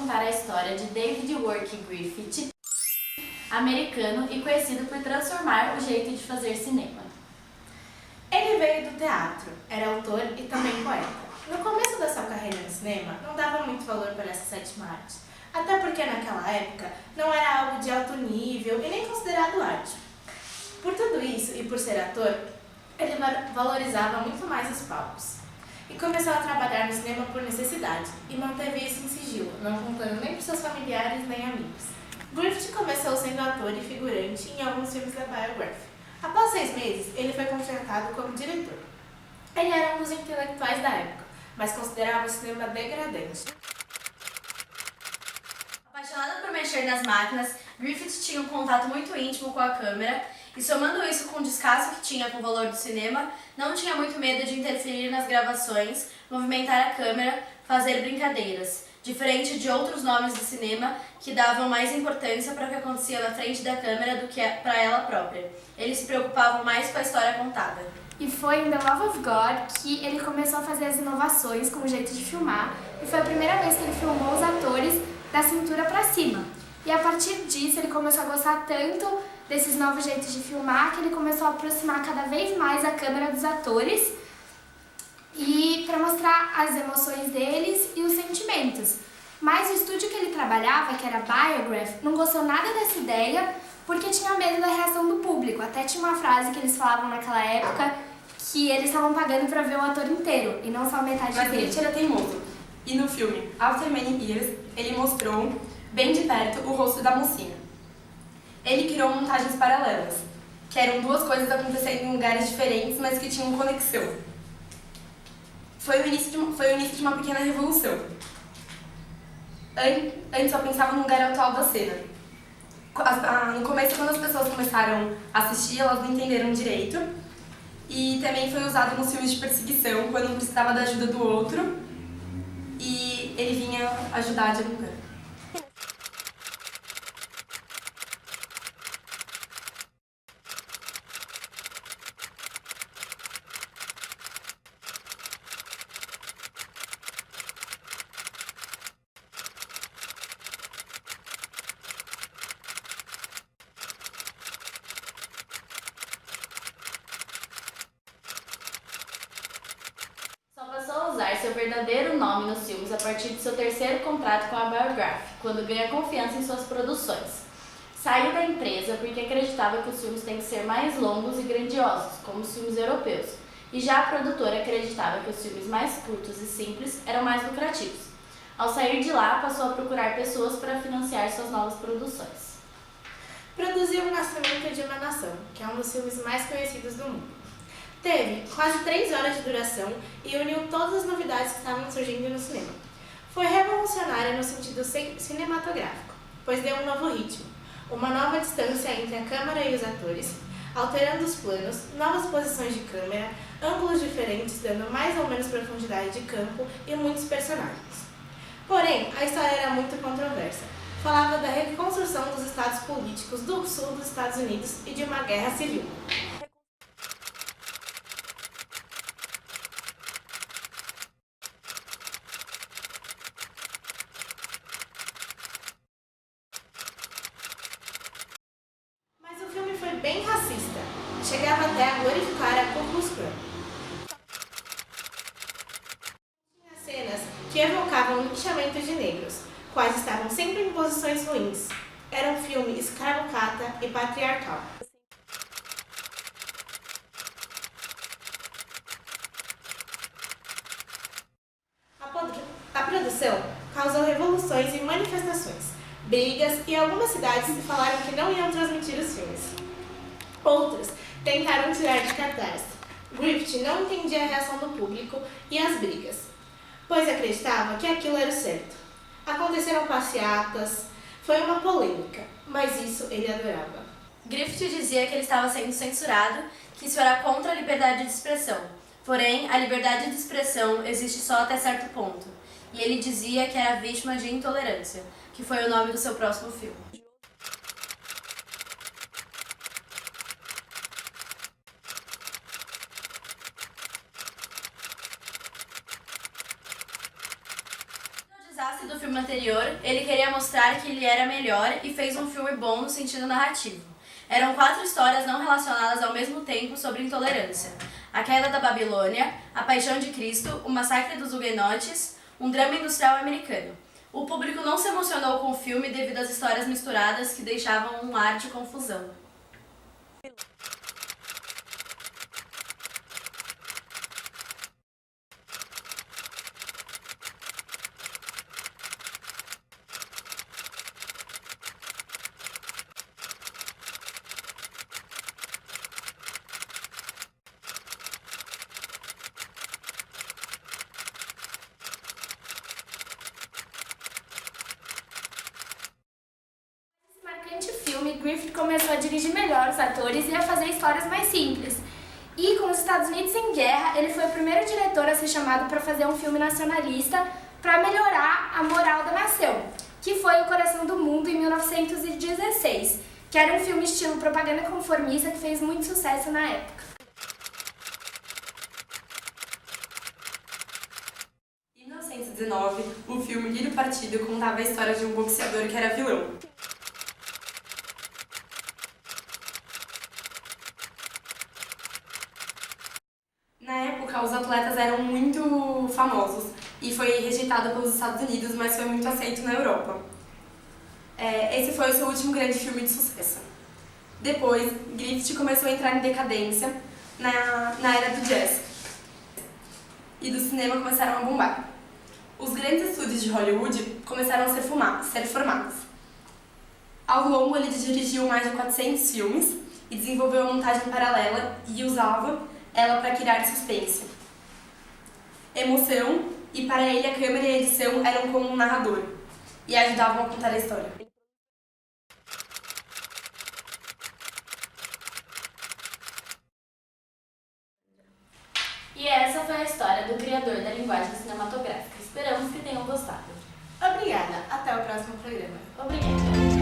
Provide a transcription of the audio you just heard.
contar a história de David Wark Griffith, americano e conhecido por transformar o jeito de fazer cinema. Ele veio do teatro, era autor e também poeta. No começo da sua carreira no cinema, não dava muito valor para essa sétima arte, até porque naquela época não era algo de alto nível e nem considerado arte. Por tudo isso e por ser ator, ele valorizava muito mais os palcos. E começou a trabalhar no cinema por necessidade, e manteve isso em sigilo, não contando nem para seus familiares nem amigos. Griffith começou sendo ator e figurante em alguns filmes da Biograph. Após 6 meses, ele foi contratado como diretor. Ele era um dos intelectuais da época, mas considerava o cinema degradante. Apaixonado por mexer nas máquinas, Griffith tinha um contato muito íntimo com a câmera e, somando isso com o descaso que tinha com o valor do cinema, não tinha muito medo de interferir nas gravações, movimentar a câmera, fazer brincadeiras, diferente de outros nomes do cinema que davam mais importância para o que acontecia na frente da câmera do que para ela própria. Eles se preocupavam mais com a história contada. E foi em The Love of God que ele começou a fazer as inovações com o jeito de filmar, e foi a primeira vez que ele filmou os atores da cintura para cima. E a partir disso ele começou a gostar tanto desses novos jeitos de filmar que ele começou a aproximar cada vez mais a câmera dos atores e para mostrar as emoções deles e os sentimentos. Mas o estúdio que ele trabalhava, que era a Biograph, não gostou nada dessa ideia porque tinha medo da reação do público. Até tinha uma frase que eles falavam naquela época que eles estavam pagando para ver o ator inteiro e não só metade Mas dele. ele era teimoso. E no filme After Many Years, ele mostrou bem de perto o rosto da mocinha. Ele criou montagens paralelas, que eram duas coisas acontecendo em lugares diferentes, mas que tinham conexão. Foi o início de uma pequena revolução. Antes só pensava no lugar atual da cena. No começo, quando as pessoas começaram a assistir, elas não entenderam direito. E também foi usado nos filmes de perseguição, quando um precisava da ajuda do outro e ele vinha ajudar de algum canto. Passou a usar seu verdadeiro nome nos filmes a partir de seu terceiro contrato com a Biograph, quando ganha confiança em suas produções. Saiu da empresa porque acreditava que os filmes têm que ser mais longos e grandiosos, como os filmes europeus, e já a produtora acreditava que os filmes mais curtos e simples eram mais lucrativos. Ao sair de lá, passou a procurar pessoas para financiar suas novas produções. Produziu O Nascimento de uma Nação, que é um dos filmes mais conhecidos do mundo. Teve quase 3 horas de duração e uniu todas as novidades que estavam surgindo no cinema. Foi revolucionária no sentido cinematográfico, pois deu um novo ritmo, uma nova distância entre a câmera e os atores, alterando os planos, novas posições de câmera, ângulos diferentes, dando mais ou menos profundidade de campo e muitos personagens. Porém, a história era muito controversa. Falava da reconstrução dos estados políticos do sul dos Estados Unidos e de uma guerra civil. Foi bem racista, chegava até a glorificar a Ku Klux Klan. Tinha cenas que evocavam o linchamento de negros, quais estavam sempre em posições ruins. Era um filme escravocrata e patriarcal. A produção causou revoluções e manifestações, brigas, e algumas cidades falaram que não iam transmitir os filmes. Outros tentaram tirar de cartaz. Griffith não entendia a reação do público e as brigas, pois acreditava que aquilo era o certo. Aconteceram passeatas, foi uma polêmica, mas isso ele adorava. Griffith dizia que ele estava sendo censurado, que isso era contra a liberdade de expressão. Porém, a liberdade de expressão existe só até certo ponto. E ele dizia que era vítima de intolerância, que foi o nome do seu próximo filme. O desastre do filme filme anterior, ele queria mostrar que ele era melhor e fez um filme bom no sentido narrativo. Eram 4 histórias não relacionadas ao mesmo tempo sobre intolerância: a queda da Babilônia, a paixão de Cristo, o massacre dos huguenotes, um drama industrial americano. O público não se emocionou com o filme devido às histórias misturadas que deixavam um ar de confusão. Nesse filme, Griffith começou a dirigir melhor os atores e a fazer histórias mais simples. E com os Estados Unidos em guerra, ele foi o primeiro diretor a ser chamado para fazer um filme nacionalista para melhorar a moral da nação, que foi O Coração do Mundo em 1916, que era um filme estilo propaganda conformista que fez muito sucesso na época. Em 1919, o filme Lírio Partido contava a história de um boxeador que era vilão. Na época, os atletas eram muito famosos e foi rejeitado pelos Estados Unidos, mas foi muito aceito na Europa. Esse foi o seu último grande filme de sucesso. Depois, Griffith começou a entrar em decadência na era do jazz e do cinema começaram a bombar. Os grandes estúdios de Hollywood começaram a ser formados. Ao longo, ele dirigiu mais de 400 filmes e desenvolveu uma montagem paralela e usava ela para criar suspense, emoção, e para ele a câmera e a edição eram como um narrador e ajudavam a contar a história. E essa foi a história do criador da linguagem cinematográfica. Esperamos que tenham gostado. Obrigada, até o próximo programa. Obrigada!